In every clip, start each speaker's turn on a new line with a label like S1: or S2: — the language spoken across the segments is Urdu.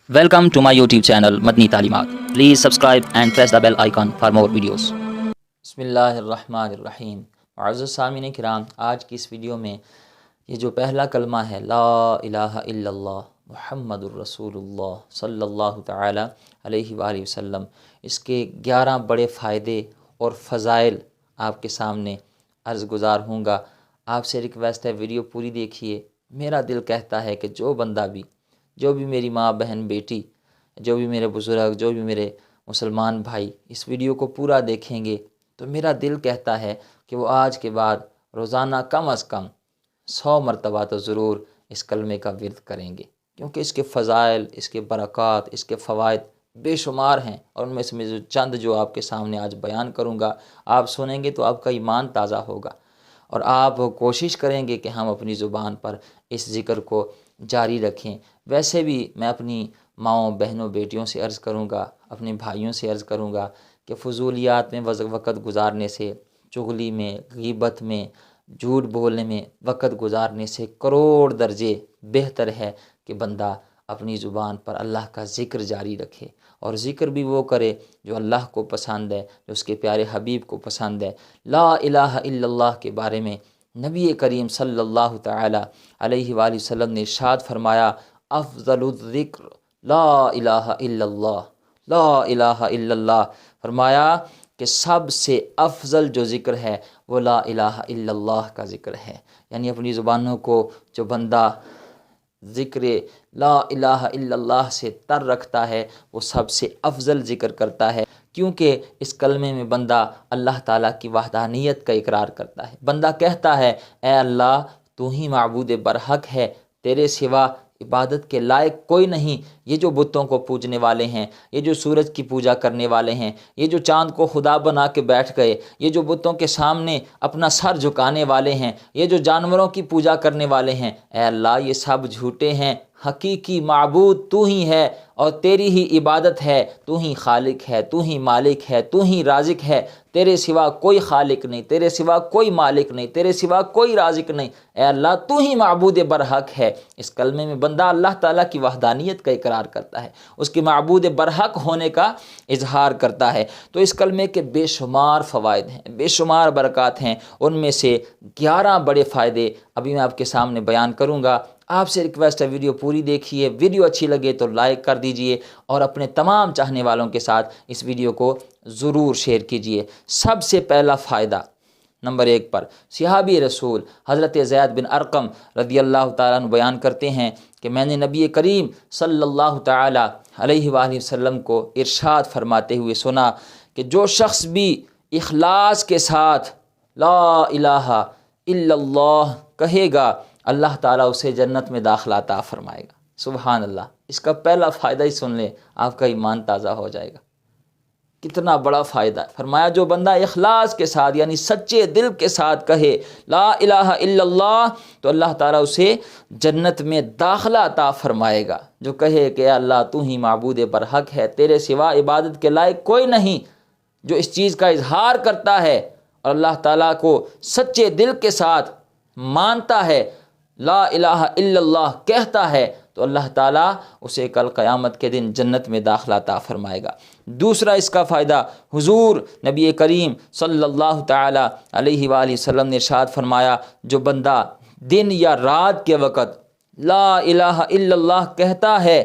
S1: Welcome to my YouTube channel Madni Talimat. Please subscribe and press the bell icon for more videos. بسم اللہ الرحمن الرحیم. معزز سامعین کرام، آج کی اس ویڈیو میں یہ جو پہلا کلمہ ہے لا الہ الا اللہ محمد الرسول اللہ صلی اللہ تعالی علیہ وآلہ وسلم، اس کے 11 بڑے فائدے اور فضائل آپ کے سامنے عرض گزار ہوں گا. آپ سے ریکویسٹ ہے ویڈیو پوری دیکھیے. میرا دل کہتا ہے کہ جو بھی میری ماں بہن بیٹی، جو بھی میرے بزرگ، جو بھی میرے مسلمان بھائی اس ویڈیو کو پورا دیکھیں گے تو میرا دل کہتا ہے کہ وہ آج کے بعد روزانہ کم از کم 100 مرتبہ تو ضرور اس کلمے کا ورد کریں گے، کیونکہ اس کے فضائل، اس کے برکات، اس کے فوائد بے شمار ہیں. اور ان میں سے میں چند جو آپ کے سامنے آج بیان کروں گا، آپ سنیں گے تو آپ کا ایمان تازہ ہوگا اور آپ کوشش کریں گے کہ ہم اپنی زبان پر اس ذکر کو جاری رکھیں. ویسے بھی میں اپنی ماؤں، بہنوں، بیٹیوں سے عرض کروں گا، اپنے بھائیوں سے عرض کروں گا کہ فضولیات میں وقت گزارنے سے، چغلی میں، غیبت میں، جھوٹ بولنے میں وقت گزارنے سے کروڑ درجے بہتر ہے کہ بندہ اپنی زبان پر اللہ کا ذکر جاری رکھے، اور ذکر بھی وہ کرے جو اللہ کو پسند ہے، جو اس کے پیارے حبیب کو پسند ہے. لا الہ الا اللہ کے بارے میں نبی کریم صلی اللہ تعالی علیہ وآلہ وسلم نے ارشاد فرمایا، افضل الذکر لا الہ الا اللہ، لا الہ الا اللہ. فرمایا کہ سب سے افضل جو ذکر ہے وہ لا الہ الا اللہ کا ذکر ہے. یعنی اپنی زبانوں کو جو بندہ ذکر لا الہ الا اللہ سے تر رکھتا ہے وہ سب سے افضل ذکر کرتا ہے، کیونکہ اس کلمے میں بندہ اللہ تعالیٰ کی وحدانیت کا اقرار کرتا ہے. بندہ کہتا ہے اے اللہ تو ہی معبود برحق ہے، تیرے سوا عبادت کے لائق کوئی نہیں. یہ جو بتوں کو پوجنے والے ہیں، یہ جو سورج کی پوجا کرنے والے ہیں، یہ جو چاند کو خدا بنا کے بیٹھ گئے، یہ جو بتوں کے سامنے اپنا سر جھکانے والے ہیں، یہ جو جانوروں کی پوجا کرنے والے ہیں، اے اللہ یہ سب جھوٹے ہیں. حقیقی معبود تو ہی ہے اور تیری ہی عبادت ہے. تو ہی خالق ہے، تو ہی مالک ہے، تو ہی رازق ہے. تیرے سوا کوئی خالق نہیں، تیرے سوا کوئی مالک نہیں، تیرے سوا کوئی رازق نہیں. اے اللہ تو ہی معبود برحق ہے. اس کلمے میں بندہ اللہ تعالیٰ کی وحدانیت کا اقرار کرتا ہے، اس کے معبود برحق ہونے کا اظہار کرتا ہے. تو اس کلمے کے بے شمار فوائد ہیں، بے شمار برکات ہیں. ان میں سے 11 بڑے فائدے ابھی میں آپ کے سامنے بیان کروں گا. آپ سے ریکویسٹ ہے ویڈیو پوری دیکھیے. ویڈیو اچھی لگے تو لائک کر دیجئے اور اپنے تمام چاہنے والوں کے ساتھ اس ویڈیو کو ضرور شیئر کیجئے. سب سے پہلا فائدہ نمبر 1 پر صحابی رسول حضرت زید بن ارقم رضی اللہ تعالیٰ عنہ بیان کرتے ہیں کہ میں نے نبی کریم صلی اللہ تعالی علیہ وآلہ وسلم کو ارشاد فرماتے ہوئے سنا کہ جو شخص بھی اخلاص کے ساتھ لا الہ الا اللہ کہے گا، اللہ تعالیٰ اسے جنت میں داخلہ عطا فرمائے گا. سبحان اللہ. اس کا پہلا فائدہ ہی سن لیں، آپ کا ایمان تازہ ہو جائے گا. کتنا بڑا فائدہ ہے. فرمایا جو بندہ اخلاص کے ساتھ یعنی سچے دل کے ساتھ کہے لا الہ الا اللہ تو اللہ تعالیٰ اسے جنت میں داخلہ عطا فرمائے گا. جو کہے کہ اے اللہ تو ہی معبود برحق ہے، تیرے سوا عبادت کے لائق کوئی نہیں، جو اس چیز کا اظہار کرتا ہے اور اللہ تعالیٰ کو سچے دل کے ساتھ مانتا ہے، لا الہ الا اللہ کہتا ہے، تو اللہ تعالیٰ اسے کل قیامت کے دن جنت میں داخلہ عطا فرمائے گا. دوسرا اس کا فائدہ، حضور نبی کریم صلی اللہ تعالی علیہ وآلہ وسلم نے ارشاد فرمایا جو بندہ دن یا رات کے وقت لا الہ الا اللہ کہتا ہے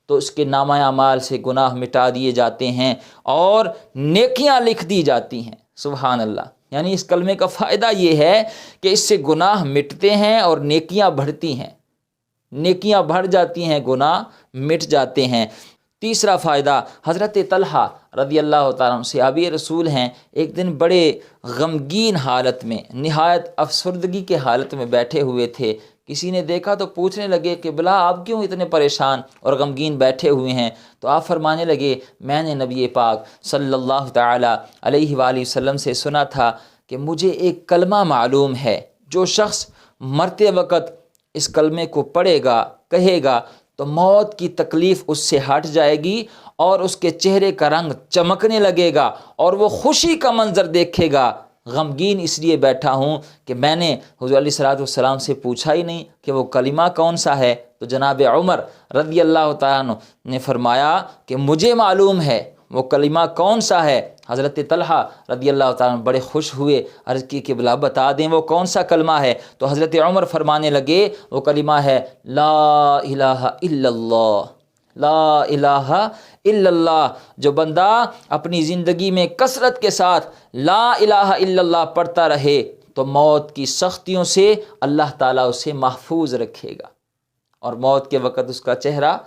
S1: تو اس کے نامہ اعمال سے گناہ مٹا دیے جاتے ہیں اور نیکیاں لکھ دی جاتی ہیں. سبحان اللہ. یعنی اس کلمے کا فائدہ یہ ہے کہ اس سے گناہ مٹتے ہیں اور نیکیاں بڑھتی ہیں، نیکیاں بڑھ جاتی ہیں، گناہ مٹ جاتے ہیں. تیسرا فائدہ، حضرت طلحہ رضی اللہ تعالیٰ عنہ صحابی رسول ہیں، ایک دن بڑے غمگین حالت میں، نہایت افسردگی کے حالت میں بیٹھے ہوئے تھے. کسی نے دیکھا تو پوچھنے لگے کہ بلا آپ کیوں اتنے پریشان اور غمگین بیٹھے ہوئے ہیں؟ تو آپ فرمانے لگے میں نے نبی پاک صلی اللہ تعالی علیہ وآلہ وسلم سے سنا تھا کہ مجھے ایک کلمہ معلوم ہے، جو شخص مرتے وقت اس کلمے کو پڑھے گا، کہے گا تو موت کی تکلیف اس سے ہٹ جائے گی اور اس کے چہرے کا رنگ چمکنے لگے گا اور وہ خوشی کا منظر دیکھے گا، غمگین اس لیے بیٹھا ہوں کہ میں نے حضور علیہ الصلوۃ والسلام سے پوچھا ہی نہیں کہ وہ کلمہ کون سا ہے۔ تو جناب عمر رضی اللہ تعالیٰ عنہ نے فرمایا کہ مجھے معلوم ہے وہ کلمہ کون سا ہے۔ حضرت طلحہ رضی اللہ تعالیٰ عنہ بڑے خوش ہوئے، عرض کی کہ بلا بتا دیں وہ کون سا کلمہ ہے۔ تو حضرت عمر فرمانے لگے وہ کلمہ ہے لا الہ الا اللہ، لا الہ الا اللہ۔ جو بندہ اپنی زندگی میں کثرت کے ساتھ لا الہ الا اللہ پڑھتا رہے تو موت کی سختیوں سے اللہ تعالیٰ اسے محفوظ رکھے گا، اور موت کے وقت اس کا چہرہ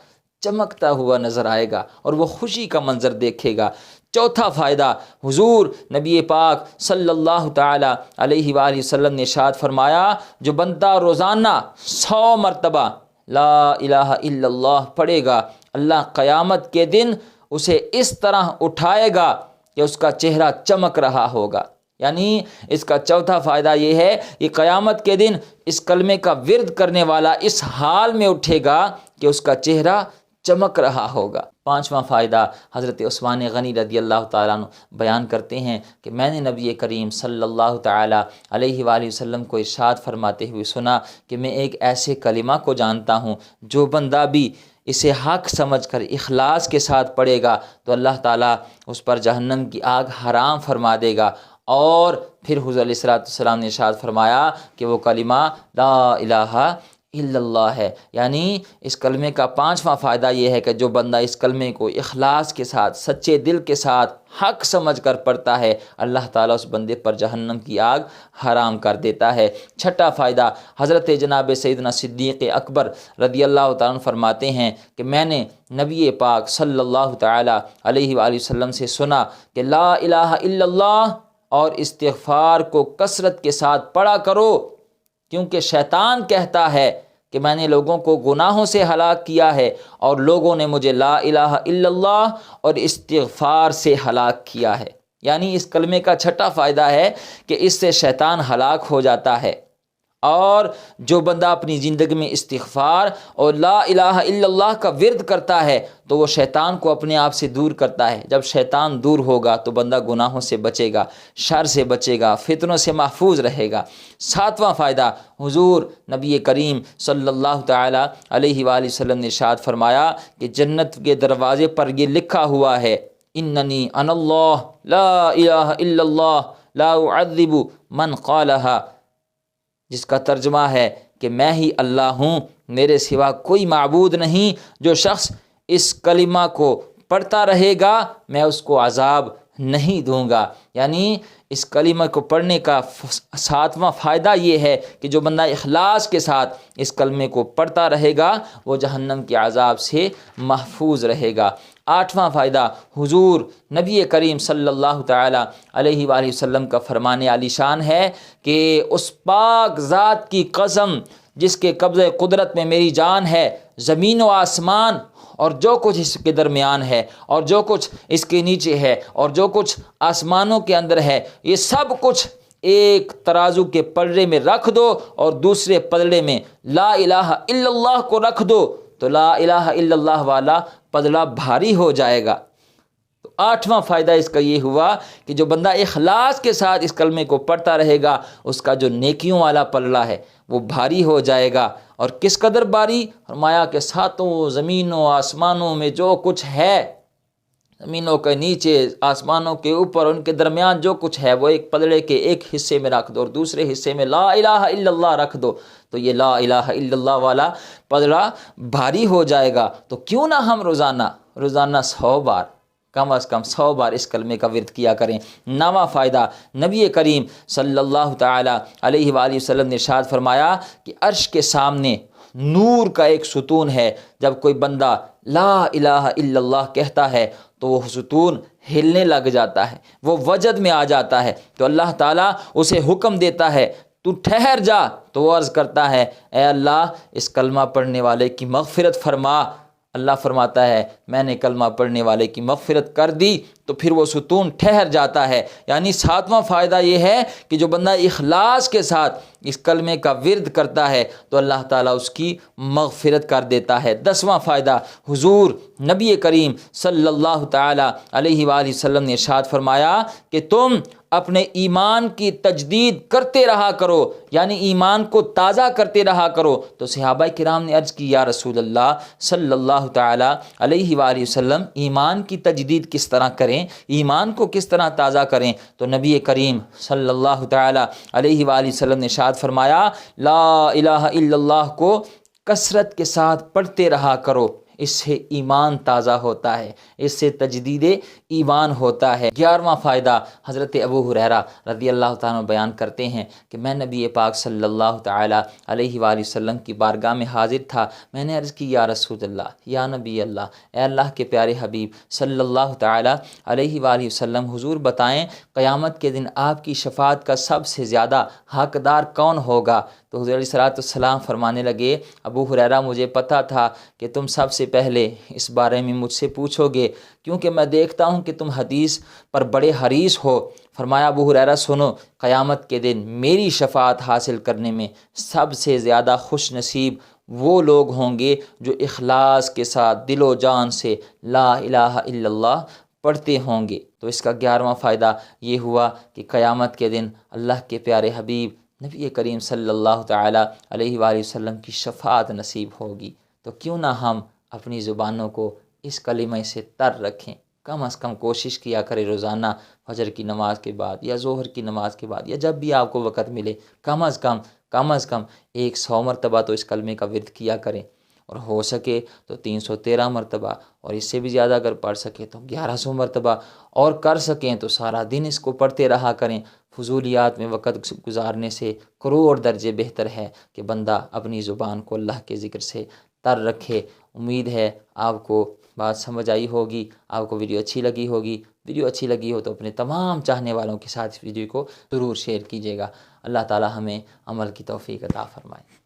S1: چمکتا ہوا نظر آئے گا اور وہ خوشی کا منظر دیکھے گا۔ چوتھا فائدہ، حضور نبی پاک صلی اللہ تعالی علیہ وآلہ وسلم نے ارشاد فرمایا جو بندہ روزانہ 100 مرتبہ لا الہ الا اللہ پڑھے گا، اللہ قیامت کے دن اسے اس طرح اٹھائے گا کہ اس کا چہرہ چمک رہا ہوگا۔ یعنی اس کا چوتھا فائدہ یہ ہے کہ قیامت کے دن اس کلمے کا ورد کرنے والا اس حال میں اٹھے گا کہ اس کا چہرہ چمک رہا ہوگا۔ پانچواں فائدہ، حضرت عثمان غنی رضی اللہ تعالیٰ عنہ بیان کرتے ہیں کہ میں نے نبی کریم صلی اللہ تعالیٰ علیہ وآلہ وسلم کو ارشاد فرماتے ہوئے سنا کہ میں ایک ایسے کلمہ کو جانتا ہوں جو بندہ بھی اسے حق سمجھ کر اخلاص کے ساتھ پڑھے گا تو اللہ تعالیٰ اس پر جہنم کی آگ حرام فرما دے گا۔ اور پھر حضور علیہ السلام نے ارشاد فرمایا کہ وہ کلمہ لا الہ الا اللہ ہے۔ یعنی اس کلمے کا پانچواں فائدہ یہ ہے کہ جو بندہ اس کلمے کو اخلاص کے ساتھ سچے دل کے ساتھ حق سمجھ کر پڑھتا ہے اللہ تعالیٰ اس بندے پر جہنم کی آگ حرام کر دیتا ہے۔ چھٹا فائدہ، حضرت جناب سیدنا صدیق اکبر رضی اللہ تعالیٰ عنہ فرماتے ہیں کہ میں نے نبی پاک صلی اللہ تعالیٰ علیہ وآلہ وسلم سے سنا کہ لا الہ الا اللہ اور استغفار کو کثرت کے ساتھ پڑھا کرو، کیونکہ شیطان کہتا ہے کہ میں نے لوگوں کو گناہوں سے ہلاک کیا ہے اور لوگوں نے مجھے لا الہ الا اللہ اور استغفار سے ہلاک کیا ہے۔ یعنی اس کلمے کا چھٹا فائدہ ہے کہ اس سے شیطان ہلاک ہو جاتا ہے، اور جو بندہ اپنی زندگی میں استغفار اور لا الہ الا اللہ کا ورد کرتا ہے تو وہ شیطان کو اپنے آپ سے دور کرتا ہے۔ جب شیطان دور ہوگا تو بندہ گناہوں سے بچے گا، شر سے بچے گا، فتنوں سے محفوظ رہے گا۔ ساتواں فائدہ، حضور نبی کریم صلی اللہ تعالی علیہ وآلہ وسلم نے ارشاد فرمایا کہ جنت کے دروازے پر یہ لکھا ہوا ہے اننی انا اللہ لا الہ الا اللہ لا اعذب من قالہا، جس کا ترجمہ ہے کہ میں ہی اللہ ہوں، میرے سوا کوئی معبود نہیں، جو شخص اس کلمہ کو پڑھتا رہے گا میں اس کو عذاب نہیں دوں گا۔ یعنی اس کلمہ کو پڑھنے کا ساتواں فائدہ یہ ہے کہ جو بندہ اخلاص کے ساتھ اس کلمے کو پڑھتا رہے گا وہ جہنم کے عذاب سے محفوظ رہے گا۔ آٹھواں فائدہ، حضور نبی کریم صلی اللہ تعالیٰ علیہ وآلہ وسلم کا فرمان عالی شان ہے کہ اس پاک ذات کی قسم جس کے قبضہ قدرت میں میری جان ہے، زمین و آسمان اور جو کچھ اس کے درمیان ہے اور جو کچھ اس کے نیچے ہے اور جو کچھ آسمانوں کے اندر ہے، یہ سب کچھ ایک ترازو کے پلڑے میں رکھ دو اور دوسرے پلڑے میں لا الہ الا اللہ کو رکھ دو تو لا الہ الا اللہ والا پلڑا بھاری ہو جائے گا۔ تو آٹھواں فائدہ اس کا یہ ہوا کہ جو بندہ اخلاص کے ساتھ اس کلمے کو پڑھتا رہے گا اس کا جو نیکیوں والا پلڑا ہے وہ بھاری ہو جائے گا۔ اور کس قدر بھاری؟ فرمایا کہ ساتوں زمینوں آسمانوں میں جو کچھ ہے، زمینوں کے نیچے آسمانوں کے اوپر ان کے درمیان جو کچھ ہے وہ ایک پلڑے کے ایک حصے میں رکھ دو اور دوسرے حصے میں لا الہ الا اللہ رکھ دو تو یہ لا الہ الا اللہ والا پلڑا بھاری ہو جائے گا۔ تو کیوں نہ ہم روزانہ 100 بار، کم از کم 100 بار اس کلمے کا ورد کیا کریں۔ نواں فائدہ، نبی کریم صلی اللہ تعالی علیہ وآلہ وسلم نے ارشاد فرمایا کہ عرش کے سامنے نور کا ایک ستون ہے، جب کوئی بندہ لا الہ الا اللہ کہتا ہے تو وہ ستون ہلنے لگ جاتا ہے، وہ وجد میں آ جاتا ہے، تو اللہ تعالیٰ اسے حکم دیتا ہے تو ٹھہر جا، تو وہ عرض کرتا ہے اے اللہ اس کلمہ پڑھنے والے کی مغفرت فرما۔ اللہ فرماتا ہے میں نے کلمہ پڑھنے والے کی مغفرت کر دی، تو پھر وہ ستون ٹھہر جاتا ہے۔ یعنی ساتواں فائدہ یہ ہے کہ جو بندہ اخلاص کے ساتھ اس کلمے کا ورد کرتا ہے تو اللہ تعالیٰ اس کی مغفرت کر دیتا ہے۔ 10واں فائدہ، حضور نبی کریم صلی اللہ تعالیٰ علیہ وآلہ وسلم نے ارشاد فرمایا کہ تم اپنے ایمان کی تجدید کرتے رہا کرو، یعنی ایمان کو تازہ کرتے رہا کرو۔ تو صحابہ کرام نے عرض کی یا رسول اللہ صلی اللہ تعالیٰ علیہ وآلہ وسلم ایمان کی تجدید کس طرح کریں، ایمان کو کس طرح تازہ کریں؟ تو نبی کریم صلی اللہ تعالیٰ علیہ وآلہ وسلم نے ارشاد فرمایا لا الہ الا اللہ کو کثرت کے ساتھ پڑھتے رہا کرو، اس سے ایمان تازہ ہوتا ہے، اس سے تجدید ایمان ہوتا ہے۔ 11واں فائدہ، حضرت ابو ہریرہ رضی اللہ تعالیٰ عنہ بیان کرتے ہیں کہ میں نبی پاک صلی اللہ تعالیٰ علیہ وآلہ وسلم کی بارگاہ میں حاضر تھا، میں نے عرض کی یا رسول اللہ، یا نبی اللہ، اے اللہ کے پیارے حبیب صلی اللہ تعالیٰ علیہ وآلہ وسلم، حضور بتائیں قیامت کے دن آپ کی شفاعت کا سب سے زیادہ حقدار کون ہوگا؟ تو حضور علیہ السلام فرمانے لگے ابو ہریرہ مجھے پتہ تھا کہ تم سب سے پہلے اس بارے میں مجھ سے پوچھو گے، کیونکہ میں دیکھتا ہوں کہ تم حدیث پر بڑے حریص ہو۔ فرمایا ابو ہریرہ سنو، قیامت کے دن میری شفاعت حاصل کرنے میں سب سے زیادہ خوش نصیب وہ لوگ ہوں گے جو اخلاص کے ساتھ دل و جان سے لا الہ الا اللہ پڑھتے ہوں گے۔ تو اس کا 11واں فائدہ یہ ہوا کہ قیامت کے دن اللہ کے پیارے حبیب نبی کریم صلی اللہ تعالیٰ علیہ وآلہ وسلم کی شفاعت نصیب ہوگی۔ تو کیوں نہ ہم اپنی زبانوں کو اس کلمہ سے تر رکھیں، کم از کم کوشش کیا کریں روزانہ فجر کی نماز کے بعد یا ظہر کی نماز کے بعد یا جب بھی آپ کو وقت ملے کم از کم 100 مرتبہ تو اس کلمے کا ورد کیا کریں، اور ہو سکے تو 313 مرتبہ، اور اس سے بھی زیادہ اگر پڑھ سکے تو 1100 مرتبہ، اور کر سکیں تو سارا دن اس کو پڑھتے رہا کریں۔ فضولیات میں وقت گزارنے سے کروڑ درجے بہتر ہے کہ بندہ اپنی زبان کو اللہ کے ذکر سے تر رکھے۔ امید ہے آپ کو بات سمجھ آئی ہوگی، آپ کو ویڈیو اچھی لگی ہوگی۔ ویڈیو اچھی لگی ہو تو اپنے تمام چاہنے والوں کے ساتھ اس ویڈیو کو ضرور شیئر کیجیے گا۔ اللہ تعالی ہمیں عمل کی توفیق عطا فرمائے۔